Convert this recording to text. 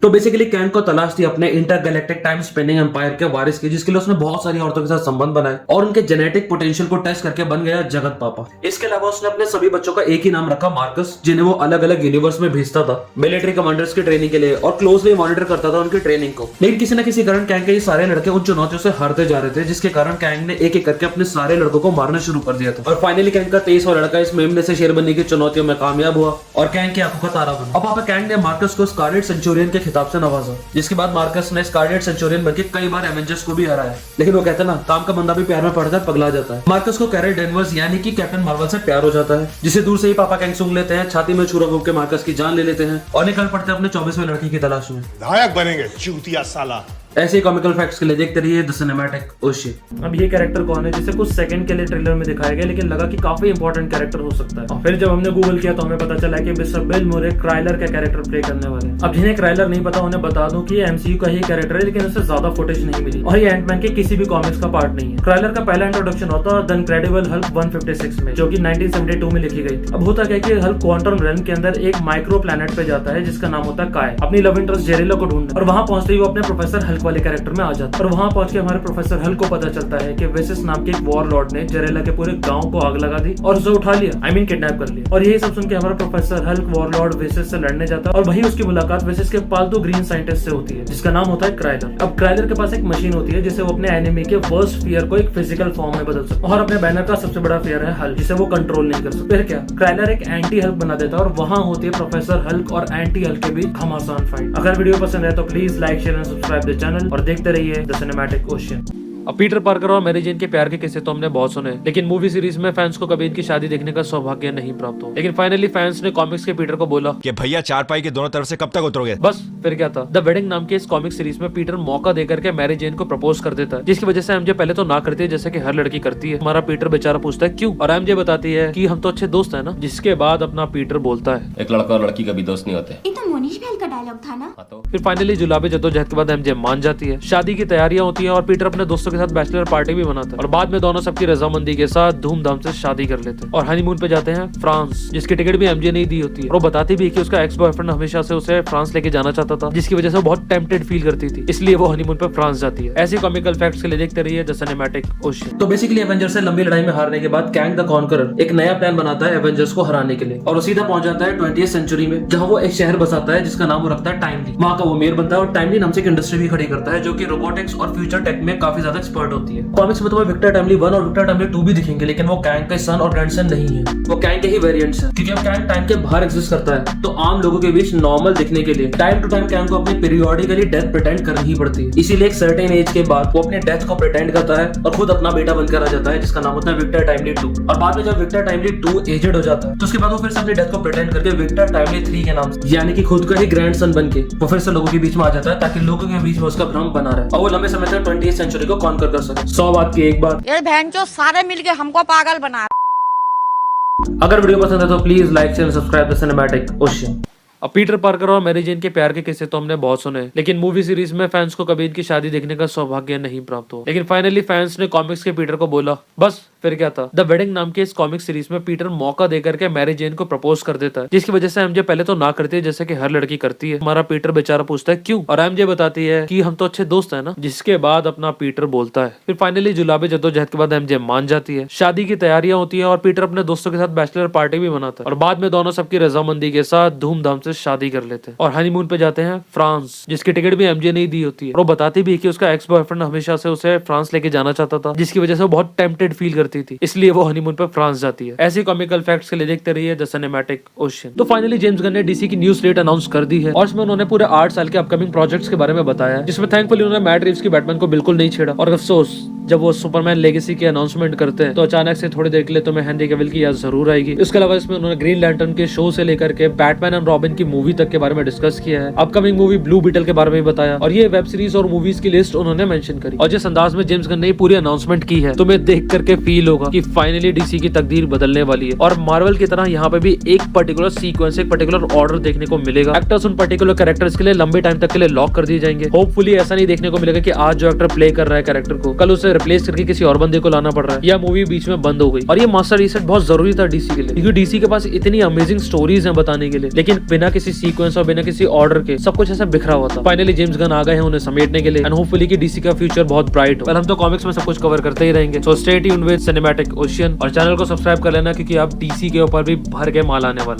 तो basically Kang को तलाश थी अपने इंटरगैलेक्टिक टाइम स्पेनिंग एम्पायर के वारिस की, जिसके लिए उसने बहुत सारी औरतों के साथ संबंध बनाए और उनके जेनेटिक पोटेंशियल को टेस्ट करके बन गया जगत पापा। इसके अलावा उसने अपने सभी बच्चों का एक ही नाम रखा, मार्कस, जिन्हें वो अलग अलग यूनिवर्स में भेजता था मिलिट्री कमांडर्स की ट्रेनिंग के लिए और क्लोजली मॉनिटर करता था उनकी ट्रेनिंग को। लेकिन किसी न किसी कारण कैंग के ये सारे लड़के उन चुनौतियों से हारते जा रहे थे, जिसके कारण कैंग ने एक एक करके अपने सारे लड़कों को मारना शुरू कर दिया था। और फाइनली कैंग का 23वां लड़का इस मेमने से शेर बनने की चुनौतियों में कामयाब हुआ और कैंग की आंखों का तारा बना। अब पापा कैंग ने मार्कस को स्कारलेट सेंचुरियन के खिताब से नवाजा, जिसके बाद मार्कस ने स्कारलेट सेंचुरियन बनके कई बार एवेंजर्स को भी हराया। लेकिन वो कहते हैं ना, काम का बंदा भी प्यार में पड़कर पगला जाता है। मार्कस को कैरल डेनवर्स यानी कि कैप्टन मार्वल से प्यार हो जाता है, जिसे दूर से ही पापा कैंग सूंघ लेते हैं, छाती में छुरा घूम के मार्कस की जान ले लेते हैं और निकल पड़ते हैं अपने 24वें लड़की की तलाश में। नायक बनेंगे चूतिया साला। ऐसे ही कॉमिकल फैक्ट्स के लिए देखते रहिए द सिनेमैटिक ओशियन। अब ये कैरेक्टर कौन है जिसे कुछ सेकंड के लिए ट्रेलर में दिखाया गया, लेकिन लगा कि काफी इंपॉर्टेंट कैरेक्टर हो सकता है। और फिर जब हमने गूगल किया तो हमें पता चला कि मिस्टर बिल मुरे क्राइलर का कैरेक्टर प्ले करने वाले हैं। अब जिन्हें क्राइलर नहीं पता उन्हें बता दूं कि ये एमसीयू का ही कैरेक्टर है, लेकिन उससे ज्यादा फुटेज नहीं मिली और ये एंटमैन के किसी भी कॉमिक्स का पार्ट नहीं है। क्राइलर का पहला इंट्रोडक्शन होता है द इनक्रेडिबल हल्क 156 में, जो कि 1972 में लिखी गई थी। अब होता क्या है कि हल्क क्वांटम रेल्म के अंदर एक माइक्रो प्लैनेट पे जाता है जिसका नाम होता है काय, अपनी लव इंटरेस्ट जेरेला को ढूंढने, और वहां पहुंचते ही वो अपने प्रोफेसर हल्क वाले कैरेक्टर में आ जाता है। और वहां पहुंच के हमारे प्रोफेसर हल्क को पता चलता है कि वेसिस नाम के एक वॉर लॉर्ड ने जेरेला के पूरे गांव को आग लगा दी और उसे उठा लिया, आई मीन किडनैप कर लिया। और यही सब सुन के हमारा professor Hulk war Lord vases से लड़ने जाता है और वही उसकी मुलाकात वेसिस के पालतू ग्रीन साइंटिस्ट से होती है, जिसका नाम होता है क्राइलर। अब क्राइलर के पास एक मशीन होती है जिसे वो अपने एनिमी के वर्स्ट फियर को एक फिजिकल फॉर्म में बदल सकता है, और अपने बैनर का सबसे बड़ा फियर है हल्क, जिसे वो कंट्रोल नहीं कर सकता। फिर क्या, क्राइलर एक एंटी हल्क बना देता है और वहां होती है प्रोफेसर हल्क और एंटी हल्क के बीच घमासान फाइट। अगर वीडियो पसंद है तो please like, share and subscribe the channel और देखते रहिए द सिनेमैटिक ओशियन। अब पीटर पार्कर और मैरी जेन के प्यार के किस्से तो हमने बहुत सुने, लेकिन मूवी सीरीज में फैंस को कभी इनकी शादी देखने का सौभाग्य नहीं प्राप्त हो। लेकिन फाइनली फैंस ने कॉमिक्स के पीटर को बोला कि भैया चारपाई के दोनों तरफ से कब तक उतरोगे। बस फिर क्या था, द वेडिंग नाम के इस कॉमिक सीरीज में पीटर मौका देकर के मैरी जेन को प्रपोज कर देता है, जिसकी वजह से एमजे पहले तो ना करती है जैसे कि हर लड़की करती है। हमारा पीटर बेचारा पूछता है क्यों, और एमजे बताती है कि हम तो अच्छे दोस्त हैं ना, जिसके बाद अपना पीटर बोलता है एक लड़का और लड़की कभी दोस्त नहीं होते। ये तो मोनिश बहल का डायलॉग था ना। फिर फाइनली जुलाबे जद्दोजहद के बाद एमजे मान जाती है, शादी की तैयारियां होती हैं और पीटर अपने दोस्तों के साथ बैचलर पार्टी भी मनाता है और बाद में दोनों सबकी रजामंदी के साथ धूमधाम से शादी कर लेते हैं और हनीमून पे जाते हैं फ्रांस, जिसकी टिकट भी एमजे ने ही दी होती है। और वो बताती भी है कि उसका एक्स बॉयफ्रेंड हमेशा से उसे फ्रांस लेके जाना चाहता था, जिसकी वजह से वो बहुत टेम्पटेड फील करती थी, इसलिए वो हनीमून पे फ्रांस जाती है। ऐसे कॉमिकल फैक्ट्स के लिए देखते रहिए द सिनेमैटिक ओशियन। तो बेसिकली एवेंजर्स से लंबी लड़ाई में हारने के बाद कैंग द कॉन्करर एक नया प्लान बनाता है एवेंजर्स को हराने के लिए, और वो सीधा पहुंच जाता है 20वीं सेंचुरी में, जहां वो एक शहर बसाता है जिसका नाम वो रखता है टाइमली। वहां का वो मेयर बनता है और टाइमली नाम से एक इंडस्ट्री भी खड़ी करता है जो कि रोबोटिक्स और फ्यूचर टेक में काफी ज्यादा एक्सपर्ट होती है। कॉमिक्स में तुम्हें विक्टर टाइमली 1 और विक्टर टाइमली 2 भी दिखेंगे, लेकिन वो कैंग का सन और ग्रैंडसन नहीं है, वो कैंग के ही वेरिएंट्स हैं, क्योंकि अब कैंग टाइम के बाहर एग्जिस्ट करता है। तो आम लोगों के बीच नॉर्मल दिखने के लिए टाइम टू टाइम कैंग को अपनी पीरियोडिकली डेथ प्रिटेंड करनी ही पड़ती है। इसीलिए एक सर्टेन एज के बाद वो अपने डेथ को प्रिटेंड करता है और खुद अपना बेटा बनकर आ जाता है, जिसका नाम होता है विक्टर टाइमली 2। और बाद में जब विक्टर टाइमली 2 एजेड हो जाता है तो उसके बाद वो फिर से अपनी डेथ को प्रिटेंड करके विक्टर टाइमली 3 के नाम से, यानी कि खुद का ही ग्रैंडसन बनके वो फिर से लोगों के बीच में आ जाता है, ताकि लोगों के बीच में उसका भ्रम बना रहे और वो लंबे समय तक 20वीं सेंचुरी को कॉन्कर कर सके। 100 बात की एक बात, ये बहन जो सारे मिलके हमको पागल बना। अगर वीडियो पसंद है तो please like, share, subscribe the cinematic ocean. अब पीटर पार्कर और मैरी जेन के प्यार के किस्से तो हमने बहुत सुने, लेकिन मूवी सीरीज में फैंस को कभी इनकी शादी देखने का सौभाग्य नहीं प्राप्त हो। लेकिन फाइनली फैंस ने कॉमिक्स के पीटर को बोला बस फिर क्या था, द वेडिंग नाम के इस कॉमिक सीरीज में पीटर मौका देकर के मैरी जेन को प्रपोज कर देता है, जिसकी वजह से एमजे पहले तो ना करती है जैसे कि हर लड़की करती है। हमारा पीटर बेचारा पूछता है क्यों, और एमजे बताती है कि हम तो अच्छे दोस्त हैं ना, जिसके बाद अपना पीटर बोलता है। फिर फाइनली जुलाबे जद्दोजहद के बाद एमजे मान जाती है, शादी की तैयारियां होती है और पीटर अपने दोस्तों के साथ बैचलर पार्टी भी मनाता है और बाद में दोनों सबकी रजामंदी के साथ धूमधाम से शादी कर लेते हैं और हनीमून पे जाते हैं फ्रांस, जिसकी टिकट भी एमजे ने ही दी होती है। और वो बताती भी है कि उसका एक्स बॉयफ्रेंड हमेशा से उसे फ्रांस लेके जाना चाहता था, जिसकी वजह से वो बहुत टेम्पटेड फील करती थी, इसलिए वो हनीमून पे फ्रांस जाती है। ऐसी कॉमिकल फैक्ट्स के लिए देखते रहिए द सिनेमैटिक ओशियन। तो फाइनली जेम्स गन ने डीसी की न्यू स्लेट अनाउंस कर दी है और इसमें उन्होंने पूरे 8 साल के अपकमिंग प्रोजेक्ट्स के बारे में बताया, जिसमें थैंकफुली उन्होंने मैट रीव्स की बैटमैन को बिल्कुल नहीं छेड़ा। और अफसोस, जब वो सुपरमैन लेगेसी की अनाउंसमेंट करते हैं तो अचानक से थोड़ी देर के लिए तुम्हें हेनरी कैविल की याद जरूर आएगी। इसके अलावा इसमें उन्होंने ग्रीन लैंटर्न के शो से लेकर के बैटमैन एंड रॉबिन की मूवी तक के बारे में डिस्कस किया है, अपकमिंग मूवी ब्लू बीटल के बारे में बताया और ये वेब सीरीज और मूवीज की लिस्ट उन्होंने मेंशन करी। और जिस अंदाज में जेम्स गन ने पूरी अनाउंसमेंट की है, तुम्हें देख करके फील होगा कि फाइनली डीसी की तकदीर बदलने वाली है और मार्वल की तरह यहाँ पे भी एक पर्टिकुलर सीक्वेंस, एक पर्टिकुलर ऑर्डर देखने को मिलेगा। एक्टर्स उन पर्टिकुलर कैरेक्टर्स के लिए लंबे टाइम तक के लिए लॉक कर दिए जाएंगे। होपफुली ऐसा नहीं देखने को मिलेगा कि आज जो एक्टर प्ले कर रहा है कैरेक्टर को, कल उसे रिप्लेस करके किसी और बंदे को लाना पड़ रहा है, या मूवी बीच में बंद हो गई। और ये मास्टर रीसेट बहुत जरूरी था डीसी के लिए, क्योंकि डीसी के पास इतनी अमेजिंग स्टोरीज हैं बताने के लिए, लेकिन बिना किसी सीक्वेंस और बिना किसी ऑर्डर के सब कुछ ऐसा बिखरा हुआ था। फाइनली जेम्स गन आ गए हैं उन्हें समेटने के लिए, एंड होपफुली कि डीसी का फ्यूचर बहुत ब्राइट हो। हम तो कॉमिक्स में सब कुछ कवर करते ही रहेंगे। So stay tuned with cinematic ocean, और चैनल को सब्सक्राइब कर लेना, क्योंकि अब डीसी के ऊपर भी भर के माल आने वाला है।